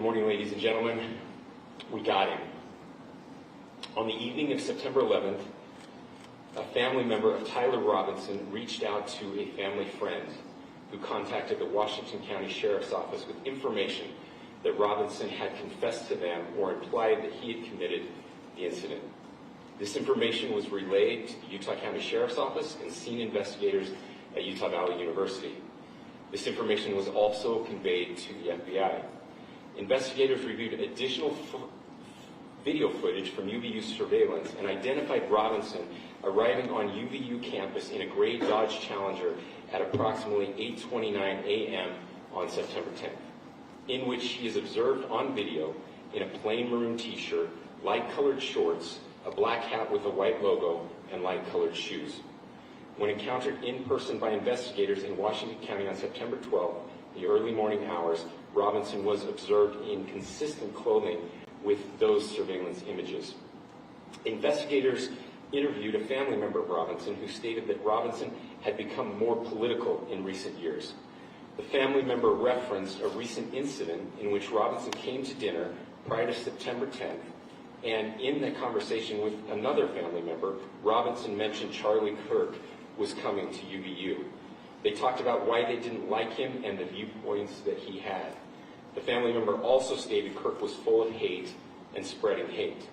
morning, ladies and gentlemen. We got him. On the evening of September 11th, a family member of Tyler Robinson reached out to a family friend who contacted the Washington County Sheriff's Office with information that Robinson had confessed to them or implied that he had committed the incident. This information was relayed to the Utah County Sheriff's Office and scene investigators at Utah Valley University. This information was also conveyed to the FBI. Investigators reviewed additional video footage from UVU surveillance and identified Robinson arriving on UVU campus in a gray Dodge Challenger at approximately 8:29 a.m. on September 10th, in which he is observed on video in a plain maroon t-shirt, light-colored shorts, a black hat with a white logo, and light-colored shoes. When encountered in person by investigators in Washington County on September 12th, in the early morning hours, Robinson was observed in consistent clothing with those surveillance images. Investigators interviewed a family member of Robinson who stated that Robinson had become more political in recent years. The family member referenced a recent incident in which Robinson came to dinner prior to September 10th, and in the conversation with another family member, Robinson mentioned Charlie Kirk was coming to UVU. They talked about why they didn't like him and the viewpoints that he had. The family member also stated Kirk was full of hate and spreading hate.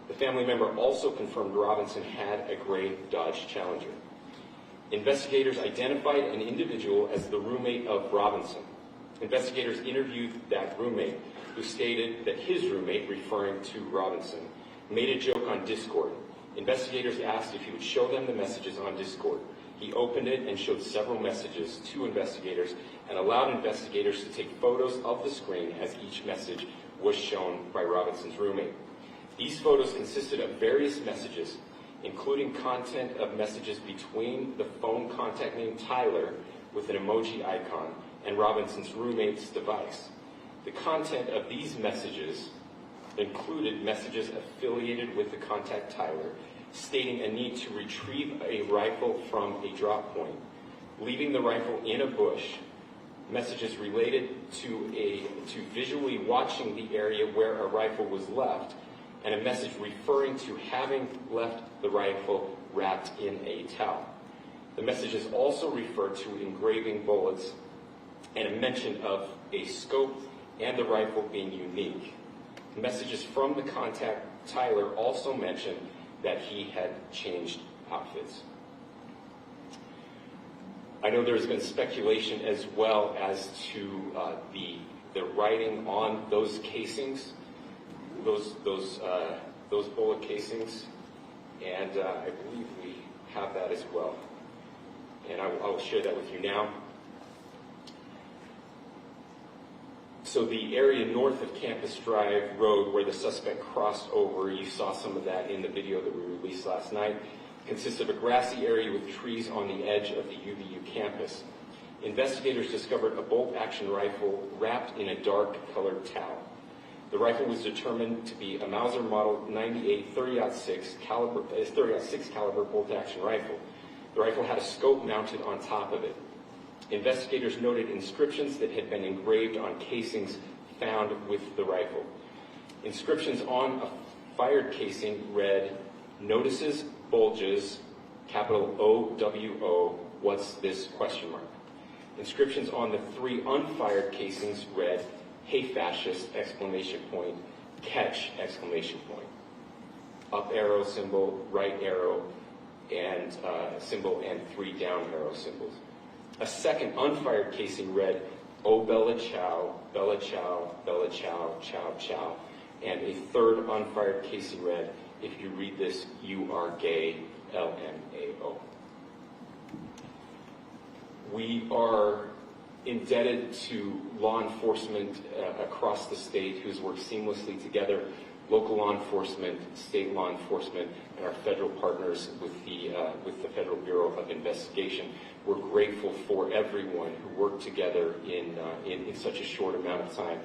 The family member also confirmed Robinson had a gray Dodge Challenger. Investigators identified an individual as the roommate of Robinson. Investigators interviewed that roommate, who stated that his roommate, referring to Robinson, made a joke on Discord. Investigators asked if he would show them the messages on Discord. He opened it and showed several messages to investigators and allowed investigators to take photos of the screen as each message was shown by Robinson's roommate. These photos consisted of various messages, including content of messages between the phone contact name Tyler with an emoji icon and Robinson's roommate's device. The content of these messages included messages affiliated with the contact Tyler, stating a need to retrieve a rifle from a drop point, leaving the rifle in a bush, messages related to visually watching the area where a rifle was left, and a message referring to having left the rifle wrapped in a towel. The messages also refer to engraving bullets and a mention of a scope and the rifle being unique. Messages from the contact Tyler also mentioned that he had changed outfits. I know there's been speculation as well as to the writing on those casings, those bullet casings, and I believe we have that as well. And I will share that with you now. So the area north of Campus Drive Road where the suspect crossed over, you saw some of that in the video that we released last night, consists of a grassy area with trees on the edge of the UVU campus. Investigators discovered a bolt-action rifle wrapped in a dark-colored towel. The rifle was determined to be a Mauser Model 98 30-06 caliber bolt-action rifle. The rifle had a scope mounted on top of it. Investigators noted inscriptions that had been engraved on casings found with the rifle. Inscriptions on a fired casing read, "Notices, bulges, capital O-W-O, what's this, question mark." Inscriptions on the 3 unfired casings read, "Hey fascist, exclamation point, catch, exclamation point." Up arrow symbol, right arrow, and symbol, and 3 down arrow symbols. A second unfired casing read, "Oh Bella Chow, Bella Chow, Bella Chow, Chow Chow." And a third unfired casing read, "If you read this, you are gay, LMAO." We are indebted to law enforcement across the state who's worked seamlessly together, local law enforcement, state law enforcement, and our federal partners with the Federal Bureau of Investigation. We're grateful for everyone who worked together in such a short amount of time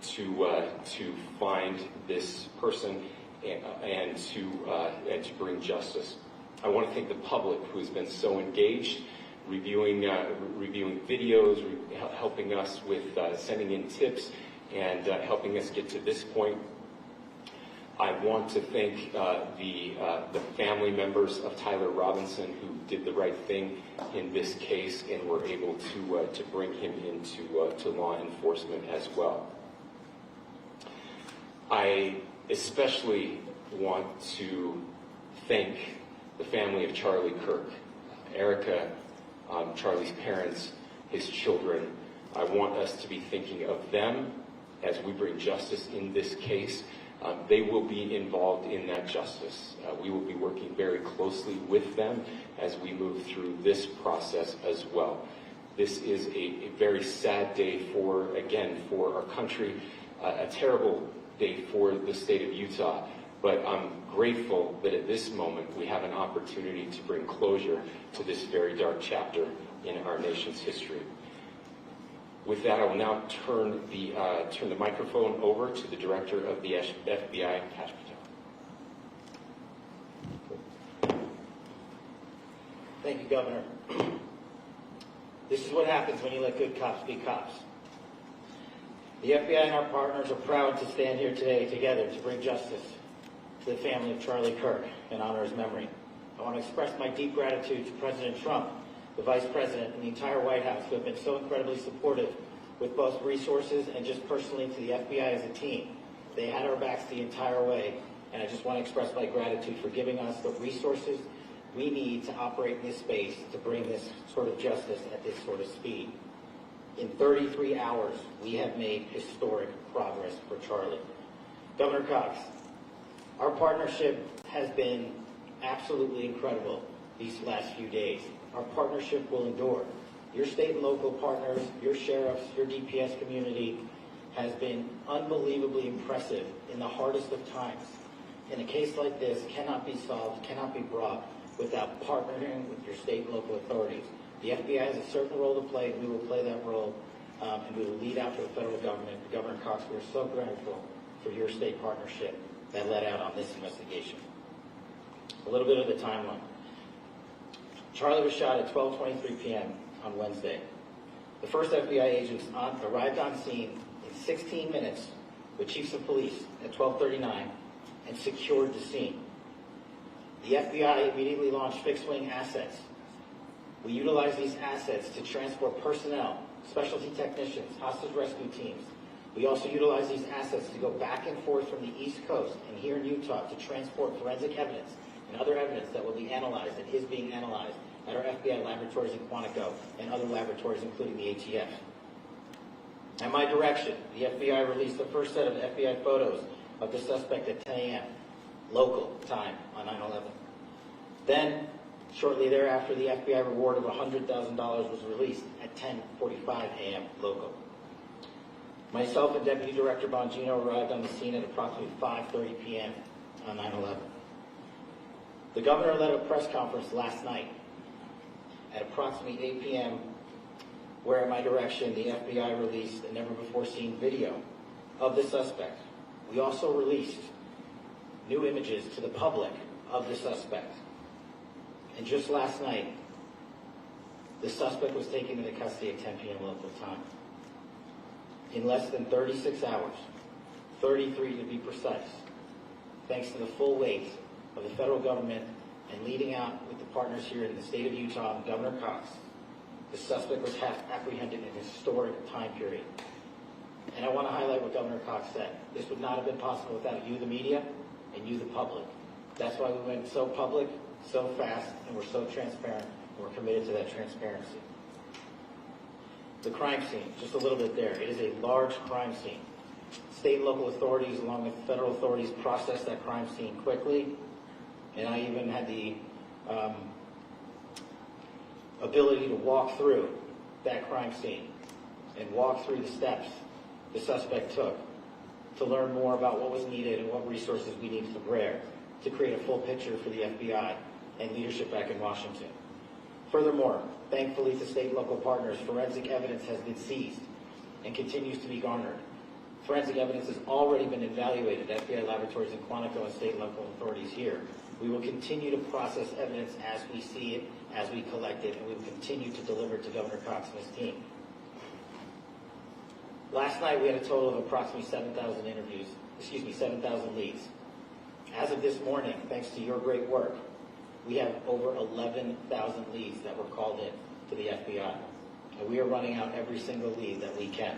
to find this person and to bring justice. I want to thank the public who has been so engaged, reviewing videos, helping us with sending in tips, and helping us get to this point. I want to thank the family members of Tyler Robinson who did the right thing in this case and were able to bring him into to law enforcement as well. I especially want to thank the family of Charlie Kirk, Erica, Charlie's parents, his children. I want us to be thinking of them as we bring justice in this case. They will be involved in that justice. We will be working very closely with them as we move through this process as well. This is a very sad day for our country, a terrible day for the state of Utah. But I'm grateful that at this moment we have an opportunity to bring closure to this very dark chapter in our nation's history. With that, I will now turn the microphone over to the Director of the FBI, Kash Patel. Thank you, Governor. This is what happens when you let good cops be cops. The FBI and our partners are proud to stand here today together to bring justice to the family of Charlie Kirk and honor his memory. I want to express my deep gratitude to President Trump, the Vice President, and the entire White House who have been so incredibly supportive with both resources and just personally to the FBI as a team. They had our backs the entire way, and I just want to express my gratitude for giving us the resources we need to operate in this space to bring this sort of justice at this sort of speed. In 33 hours, we have made historic progress for Charlie. Governor Cox, our partnership has been absolutely incredible these last few days. Our partnership will endure. Your state and local partners, your sheriffs, your DPS community has been unbelievably impressive in the hardest of times. And a case like this cannot be solved, cannot be brought without partnering with your state and local authorities. The FBI has a certain role to play, and we will play that role, and we will lead out to the federal government. Governor Cox, we are so grateful for your state partnership that led out on this investigation. A little bit of the timeline. Charlie was shot at 12:23 p.m. on Wednesday. The first FBI agents arrived on scene in 16 minutes with chiefs of police at 12:39 and secured the scene. The FBI immediately launched fixed-wing assets. We utilized these assets to transport personnel, specialty technicians, hostage rescue teams. We also utilized these assets to go back and forth from the East Coast and here in Utah to transport forensic evidence and other evidence that will be analyzed and is being analyzed at our FBI laboratories in Quantico and other laboratories, including the ATF. At my direction, the FBI released the first set of FBI photos of the suspect at 10 a.m. local time on 9/11. Then, shortly thereafter, the FBI reward of $100,000 was released at 10:45 a.m. local. Myself and Deputy Director Bongino arrived on the scene at approximately 5:30 p.m. on 9/11. The governor led a press conference last night at approximately 8 p.m., where at my direction, the FBI released a never-before-seen video of the suspect. We also released new images to the public of the suspect. And just last night, the suspect was taken into custody at 10 p.m. local time. In less than 36 hours, 33 to be precise, thanks to the full weight of the federal government and leading out with the partners here in the state of Utah and Governor Cox, the suspect was apprehended in a historic time period. And I want to highlight what Governor Cox said. This would not have been possible without you, the media, and you, the public. That's why we went so public, so fast, and we're so transparent, and we're committed to that transparency. The crime scene, just a little bit there. It is a large crime scene. State and local authorities, along with federal authorities, processed that crime scene quickly, and I even had the ability to walk through that crime scene and walk through the steps the suspect took to learn more about what was needed and what resources we needed to bear to create a full picture for the FBI and leadership back in Washington. Furthermore, thankfully to state and local partners, forensic evidence has been seized and continues to be garnered. Forensic evidence has already been evaluated at FBI laboratories in Quantico and state and local authorities here. We will continue to process evidence as we see it, as we collect it, and we will continue to deliver to Governor Cox and his team. Last night we had a total of approximately 7,000 leads. As of this morning, thanks to your great work, we have over 11,000 leads that were called in to the FBI. And we are running out every single lead that we can.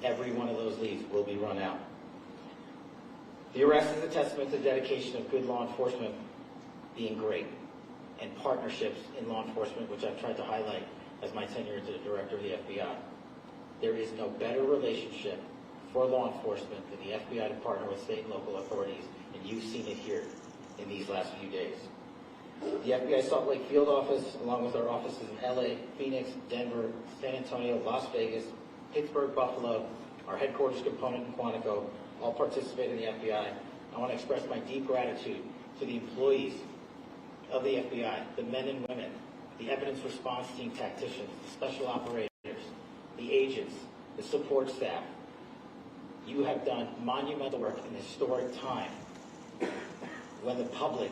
Every one of those leads will be run out. The arrest is a testament to the dedication of good law enforcement being great, and partnerships in law enforcement, which I've tried to highlight as my tenure as the director of the FBI. There is no better relationship for law enforcement than the FBI to partner with state and local authorities, and you've seen it here in these last few days. The FBI Salt Lake Field Office, along with our offices in LA, Phoenix, Denver, San Antonio, Las Vegas, Pittsburgh, Buffalo, our headquarters component in Quantico, all participate in the FBI. I want to express my deep gratitude to the employees of the FBI, the men and women, the evidence response team tacticians, the special operators, the agents, the support staff. You have done monumental work in historic time when the public,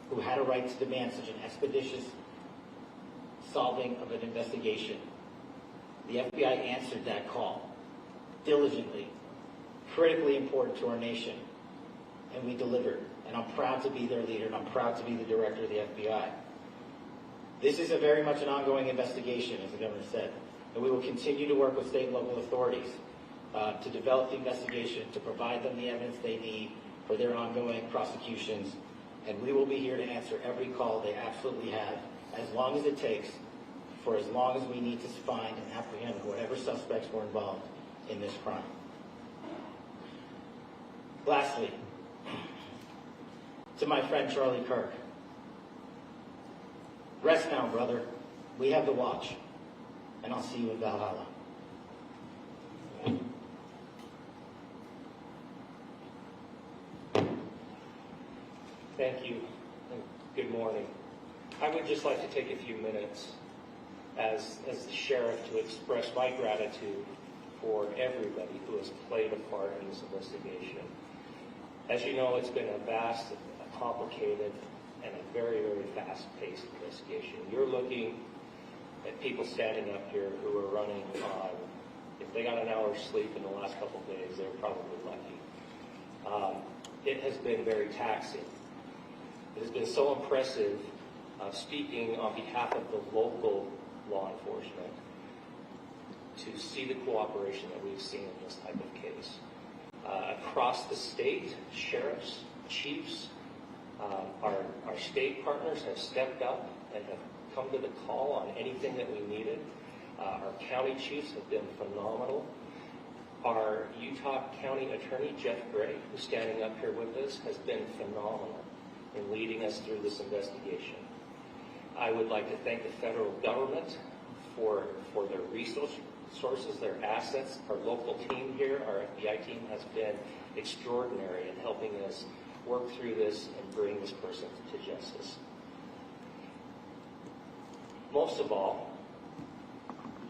who had a right to demand such an expeditious solving of an investigation, the FBI answered that call diligently, critically important to our nation, and we delivered. And I'm proud to be their leader, and I'm proud to be the director of the FBI. This is very much an ongoing investigation, as the governor said, and we will continue to work with state and local authorities to develop the investigation, to provide them the evidence they need for their ongoing prosecutions, and we will be here to answer every call they absolutely have, as long as it takes, for as long as we need to find and apprehend whatever suspects were involved in this crime. Lastly, to my friend Charlie Kirk, rest now, brother. We have the watch, and I'll see you in Valhalla. Thank you, and good morning. I would just like to take a few minutes as the sheriff to express my gratitude for everybody who has played a part in this investigation. As you know, it's been a vast, a complicated, and a very, very fast-paced investigation. You're looking at people standing up here who are running on, if they got an hour's sleep in the last couple of days, they're probably lucky. It has been very taxing. It has been so impressive speaking on behalf of the local law enforcement to see the cooperation that we've seen in this type of case. Across the state, sheriffs, chiefs, our state partners have stepped up and have come to the call on anything that we needed. Our county chiefs have been phenomenal. Our Utah County Attorney, Jeff Gray, who's standing up here with us, has been phenomenal in leading us through this investigation. I would like to thank the federal government for their resources, their assets. Our local team here, our FBI team, has been extraordinary in helping us work through this and bring this person to justice. Most of all,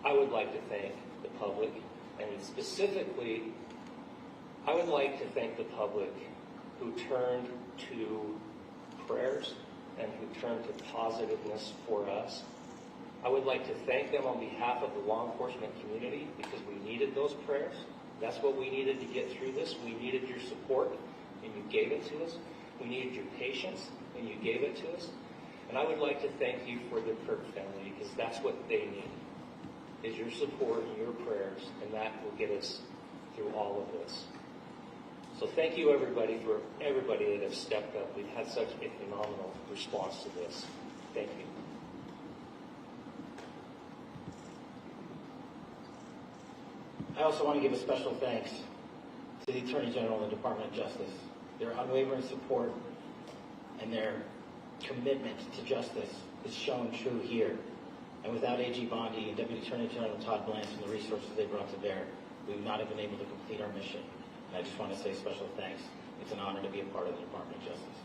I would like to thank the public, and specifically, I would like to thank the public who turned to prayers and who turned to positiveness for us. I would like to thank them on behalf of the law enforcement community because we needed those prayers. That's what we needed to get through this. We needed your support, and you gave it to us. We needed your patience, and you gave it to us. And I would like to thank you for the Kirk family because that's what they need, is your support and your prayers, and that will get us through all of this. So thank you, everybody, for everybody that has stepped up. We've had such a phenomenal response to this. Thank you. I also want to give a special thanks to the Attorney General and the Department of Justice. Their unwavering support and their commitment to justice is shown true here. And without AG Bondi and Deputy Attorney General Todd Blanche and the resources they brought to bear, we would not have been able to complete our mission. And I just want to say special thanks. It's an honor to be a part of the Department of Justice.